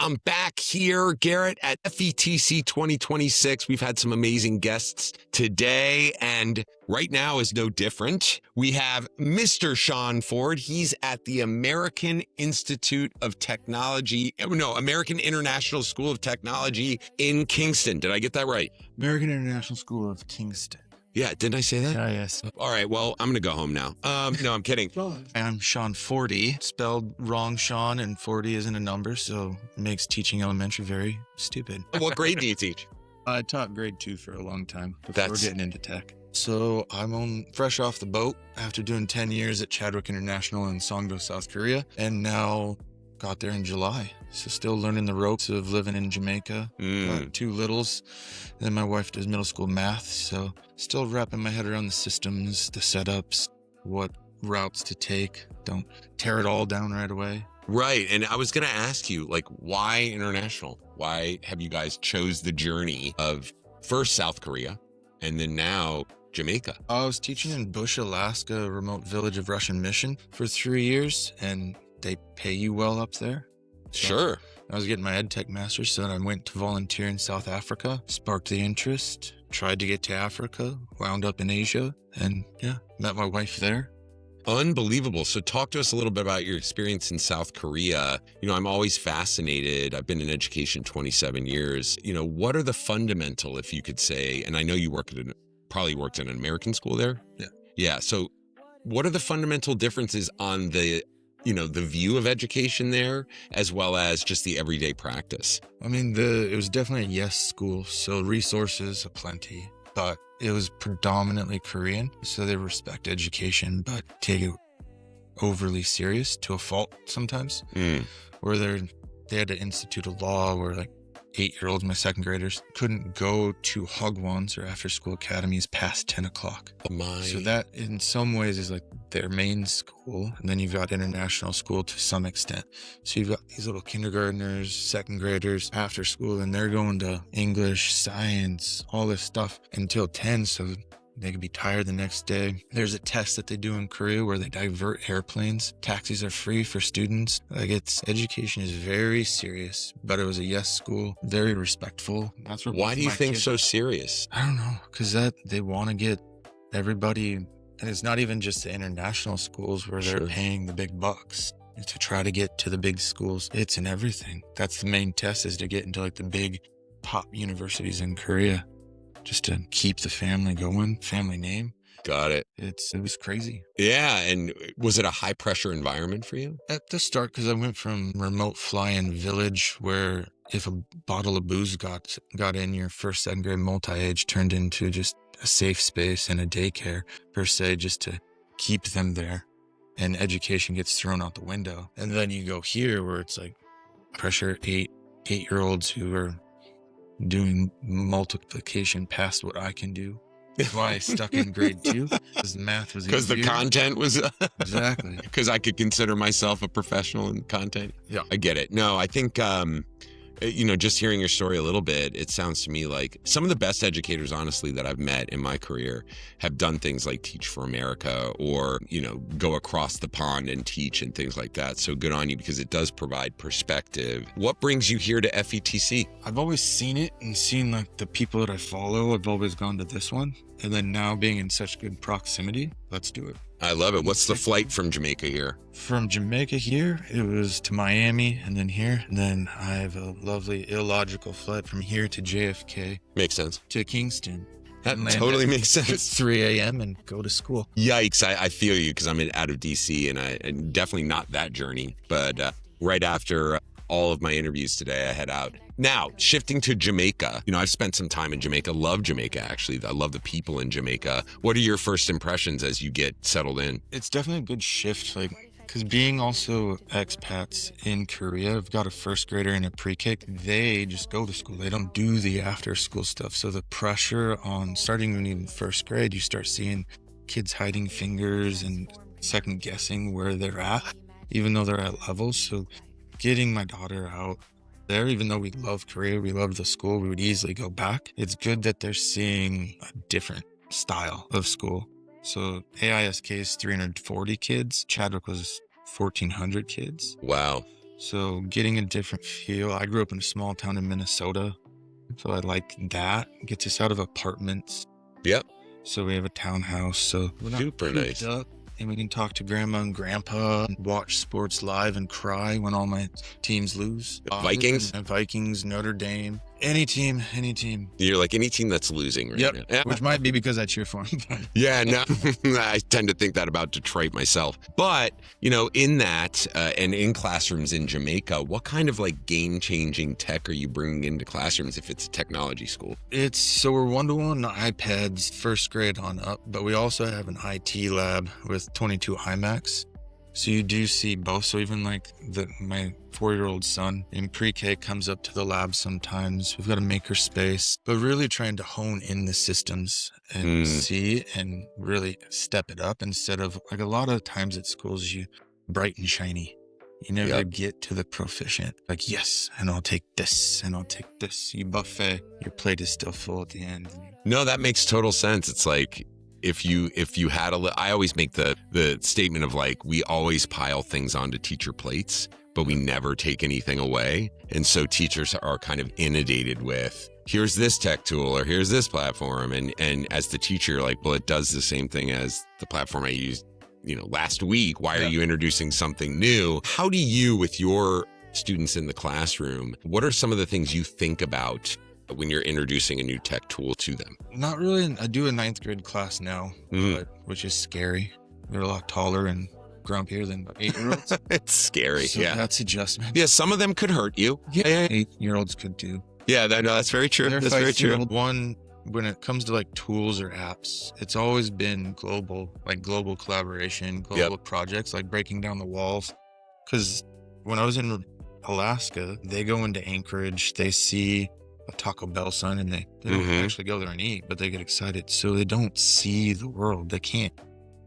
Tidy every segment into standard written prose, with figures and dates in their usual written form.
I'm back here, Garrett, at FETC 2026. We've had some amazing guests today, and right now is no different. We have Mr. Sean Ford. He's at the American Institute of Technology, American International School of Technology in Kingston. Did I get that right? American International School of Kingston. Yeah, didn't I say that? Yes. All right, well, I'm going to go home now. No, I'm kidding. I'm Sean Forty, spelled wrong Sean, and 40 isn't a number, so it makes teaching elementary very stupid. What grade do you teach? I taught grade 2 for a long time before That's- getting into tech. So I'm fresh off the boat after doing 10 years at Chadwick International in Songdo, South Korea, and now got there in July. So still learning the ropes of living in Jamaica. Got 2 littles. And then my wife does middle school math, so still wrapping my head around the systems, the setups, what routes to take. Don't tear it all down right away. Right. And I was going to ask you, like, why international? Why have you guys chose the journey of first South Korea and then now Jamaica? I was teaching in Bush, Alaska, a remote village of Russian mission for 3 years, and they pay you well up there. So Sure. I was getting my ed tech master's, so I went to volunteer in South Africa, sparked the interest, tried to get to Africa, wound up in Asia, and met my wife there. Unbelievable. So talk to us a little bit about your experience in South Korea. I'm always fascinated. I've been in education 27 years. What are the fundamental, if you could say, and I know you probably worked in an American school there? Yeah. Yeah. So what are the fundamental differences on the view of education there, as well as just the everyday practice? I mean, it was definitely a yes school, so resources aplenty, but it was predominantly Korean, so they respect education, but take it overly serious to a fault sometimes, where they had to institute a law where like 8-year-olds, my second graders, couldn't go to Hagwons or after school academies past 10 o'clock. So that in some ways is like their main school. And then you've got international school to some extent. So you've got these little kindergartners, second graders after school, and they're going to English, science, all this stuff until 10. So they could be tired the next day. There's a test that they do in Korea where they divert airplanes. Taxis are free for students. Education is very serious, but it was a yes school, very respectful. That's what. Why do you think so serious? I don't know, because they want to get everybody, and it's not even just the international schools where they're paying the big bucks. To try to get to the big schools, it's in everything. That's the main test, is to get into like the big top universities in Korea. Just to keep the family going, family name. Got it. It was crazy. Yeah. And was it a high pressure environment for you? At the start, because I went from remote fly-in village where if a bottle of booze got in, your first, second grade multi-age turned into just a safe space and a daycare per se, just to keep them there. And education gets thrown out the window. And then you go here where it's like pressure 8-year-olds who are doing multiplication past what I can do. That's why I stuck in grade 2, because math was because the content was exactly, because I could consider myself a professional in content. Yeah, I get it. No, I think just hearing your story a little bit, it sounds to me like some of the best educators, honestly, that I've met in my career have done things like Teach for America or, go across the pond and teach and things like that. So good on you, because it does provide perspective. What brings you here to FETC? I've always seen it and seen like the people that I follow. I've always gone to this one. And then now being in such good proximity, let's do it. I love it. What's the flight from Jamaica here? From Jamaica here, it was to Miami and then here. And then I have a lovely illogical flight from here to JFK. Makes sense. To Kingston. That totally makes sense. It's 3 a.m. and go to school. Yikes. I feel you, because I'm out of DC and definitely not that journey. But right after all of my interviews today, I head out. Now, shifting to Jamaica, I've spent some time in Jamaica. Love Jamaica, actually. I love the people in Jamaica. What are your first impressions as you get settled in? It's definitely a good shift, because being also expats in Korea, I've got a first grader and a pre-K. They just go to school. They don't do the after school stuff. So the pressure on starting when you're in first grade, you start seeing kids hiding fingers and second guessing where they're at, even though they're at levels. So getting my daughter out there, even though we love Korea, we love the school, we would easily go back. It's good that they're seeing a different style of school. So AISK is 340 kids. Chadwick was 1,400 kids. Wow. So getting a different feel. I grew up in a small town in Minnesota, so I like that. Gets us out of apartments. Yep. So we have a townhouse, so we're not Super cooped nice. up, and we can talk to grandma and grandpa and watch sports live and cry when all my teams lose. Vikings? And Vikings, Notre Dame, any team. You're like any team that's losing right Yep. now. Yeah. Which might be because I cheer for them. Yeah, no, I tend to think that about Detroit myself. But, in that and in classrooms in Jamaica, what kind of like game-changing tech are you bringing into classrooms if it's a technology school? So we're 1-to-1 iPads, first grade on up, but we also have an IT lab with 22 iMacs. So you do see both. So even like my 4-year-old son in pre-K comes up to the lab sometimes. We've got a maker space, but really trying to hone in the systems and see and really step it up instead of like a lot of times at schools, you bright and shiny. You never get to the proficient. Like, yes, and I'll take this and I'll take this. You buffet, your plate is still full at the end. No, that makes total sense. It's like, if you had I always make the statement of like, we always pile things onto teacher plates, but we never take anything away. And so teachers are kind of inundated with, here's this tech tool or here's this platform. And as the teacher, you're like, well, it does the same thing as the platform I used, last week. Why are you introducing something new? How do you, with your students in the classroom, what are some of the things you think about when you're introducing a new tech tool to them? Not really. I do a 9th grade class now, which is scary. They're a lot taller and grumpier than 8-year-olds. It's scary. So yeah. That's adjustment. Yeah. Some of them could hurt you. Yeah. 8-year-olds could do. Yeah. That's very true. That's very true. One, when it comes to like tools or apps, it's always been global collaboration, global projects, like breaking down the walls. Because when I was in Alaska, they go into Anchorage, they see a Taco Bell sign and they don't actually go there and eat, but they get excited. So they don't see the world. They can't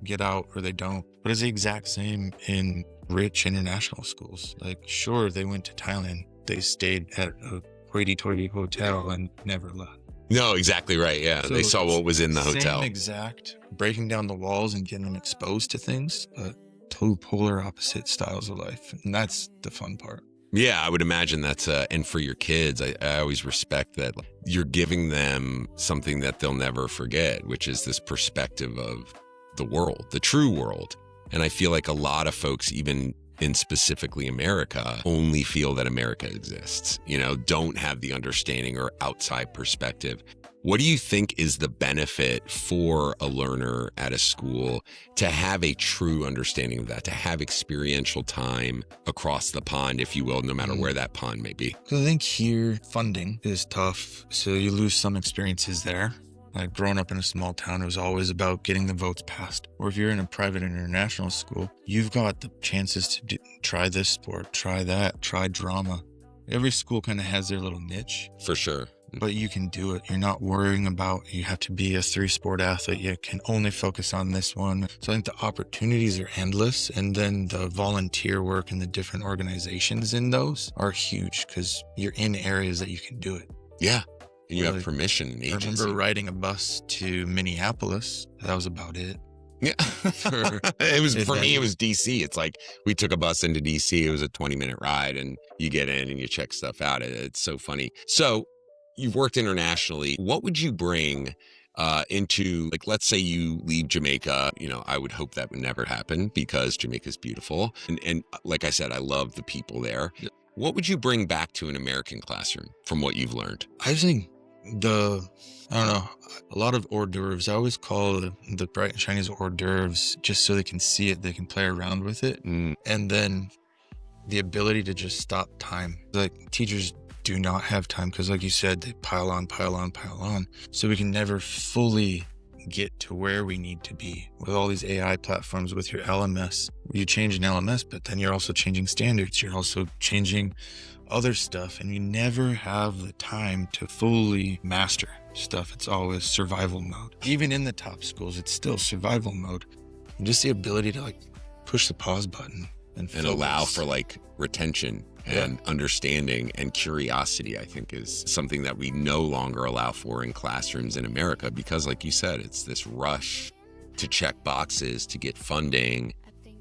get out or they don't. But it's the exact same in rich international schools. Like, sure, they went to Thailand. They stayed at a hoity-toity hotel and never left. No, exactly right. Yeah. So they saw what was in the hotel. Same exact breaking down the walls and getting them exposed to things, but two polar opposite styles of life. And that's the fun part. Yeah, I would imagine that's, and for your kids, I always respect that you're giving them something that they'll never forget, which is this perspective of the world, the true world. And I feel like a lot of folks, even in specifically America, only feel that America exists, don't have the understanding or outside perspective. What do you think is the benefit for a learner at a school to have a true understanding of that, to have experiential time across the pond, if you will, no matter where that pond may be? Because I think here funding is tough, so you lose some experiences there. Like growing up in a small town, it was always about getting the votes passed. Or if you're in a private international school, you've got the chances to try this sport, try that, try drama. Every school kind of has their little niche. For sure. But you can do it. You're not worrying about you have to be a 3-sport athlete. You can only focus on this one. So I think the opportunities are endless. And then the volunteer work and the different organizations in those are huge because you're in areas that you can do it. Yeah. And you have permission and agency. I remember riding a bus to Minneapolis. That was about it. Yeah. For me, it was DC. It's like we took a bus into DC. It was a 20-minute ride and you get in and you check stuff out. It's so funny. So you've worked internationally. What would you bring into, like, let's say you leave Jamaica? I would hope that would never happen because Jamaica's beautiful. And like I said, I love the people there. What would you bring back to an American classroom from what you've learned? I think a lot of hors d'oeuvres. I always call the bright and shiny hors d'oeuvres just so they can see it, they can play around with it. And then the ability to just stop time. Like teachers do not have time because like you said, they pile on. So we can never fully get to where we need to be with all these AI platforms with your LMS. You change an LMS, but then you're also changing standards. You're also changing other stuff and you never have the time to fully master stuff. It's always survival mode. Even in the top schools, it's still survival mode. And just the ability to like push the pause button and allow for like retention and understanding and curiosity, I think is something that we no longer allow for in classrooms in America because like you said, it's this rush to check boxes, to get funding.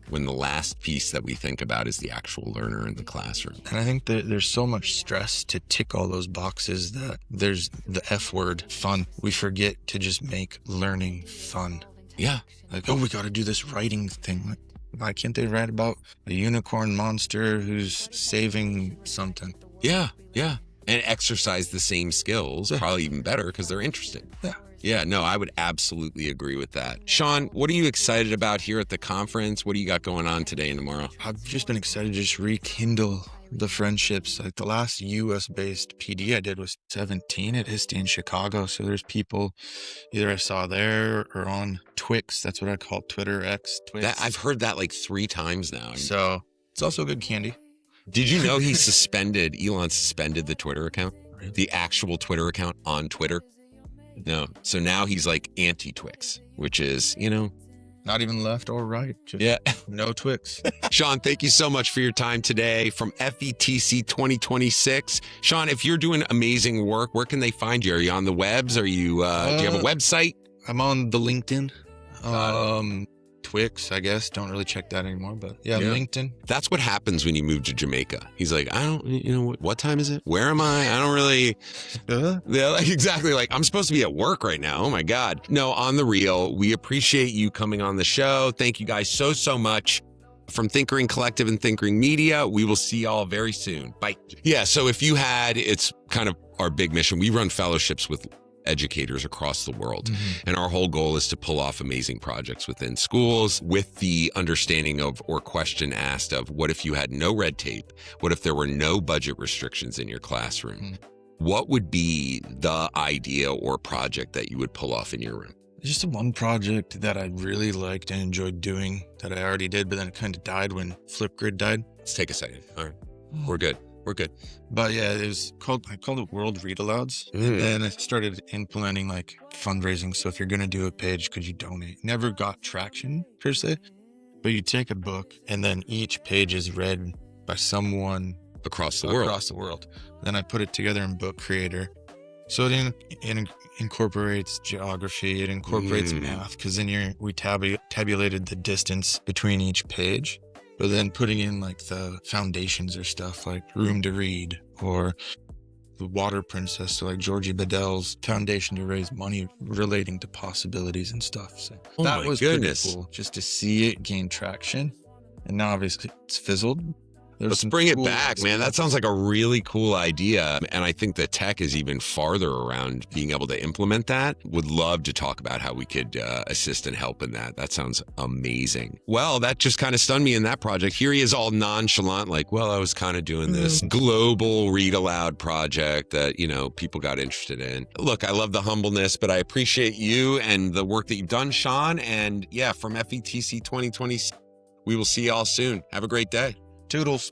when the last piece that we think about is the actual learner in the classroom. And I think that there's so much stress to tick all those boxes that there's the F word, fun. We forget to just make learning fun. Yeah. Like, oh, we got to do this writing thing. Like, why can't they write about a unicorn monster who's saving something? Yeah. Yeah. And exercise the same skills, probably even better because they're interesting. Yeah. Yeah, no, I would absolutely agree with that. Sean, what are you excited about here at the conference? What do you got going on today and tomorrow? I've just been excited to just rekindle the friendships. Like the last US-based PD I did was 17 at ISTE in Chicago. So there's people either I saw there or on Twix. That's what I call Twitter X. Twix. I've heard that like 3 times now. So it's also good candy. Did you know Elon suspended the Twitter account? The actual Twitter account on Twitter? No. So now he's like anti-Twix, which is, Not even left or right. Just yeah. No Twix. Sean, thank you so much for your time today from FETC 2026. Sean, if you're doing amazing work, where can they find you? Are you on the webs? Are you, do you have a website? I'm on the LinkedIn. Twix, I guess. Don't really check that anymore, but yeah, LinkedIn. That's what happens when you move to Jamaica. He's like, I don't, what time is it? Where am I? I don't really, yeah, like, exactly. Like I'm supposed to be at work right now. Oh my God. No, on the real, we appreciate you coming on the show. Thank you guys so much. From Thinkering Collective and Thinkering Media, we will see y'all very soon. Bye. Yeah, so it's kind of our big mission. We run fellowships with educators across the world. And our whole goal is to pull off amazing projects within schools with the understanding of, or question asked of, what if you had no red tape? What if there were no budget restrictions in your classroom? What would be the idea or project that you would pull off in your room? Just one project that I really liked and enjoyed doing that I already did, but then it kind of died when Flipgrid died. Let's take a second. All right. We're good. But yeah, I called it World Read Alouds. And I started implementing like fundraising. So if you're going to do a page, could you donate? Never got traction per se, but you take a book and then each page is read by someone across the world. Then I put it together in Book Creator. So it incorporates geography, it incorporates math, because then we tabulated the distance between each page. But then putting in like the foundations or stuff like Room to Read or The Water Princess, so like Georgie Bedell's Foundation to Raise Money relating to possibilities and stuff. So that was pretty cool just to see it gain traction. And now obviously it's fizzled. Let's bring it back, man. That sounds like a really cool idea. And I think the tech is even farther around being able to implement that. Would love to talk about how we could assist and help in that. That sounds amazing. Well, that just kind of stunned me in that project. Here he is all nonchalant, like, well, I was kind of doing this global read aloud project that, people got interested in. Look, I love the humbleness, but I appreciate you and the work that you've done, Sean. And yeah, from FETC 2020, we will see y'all soon. Have a great day. Toodles.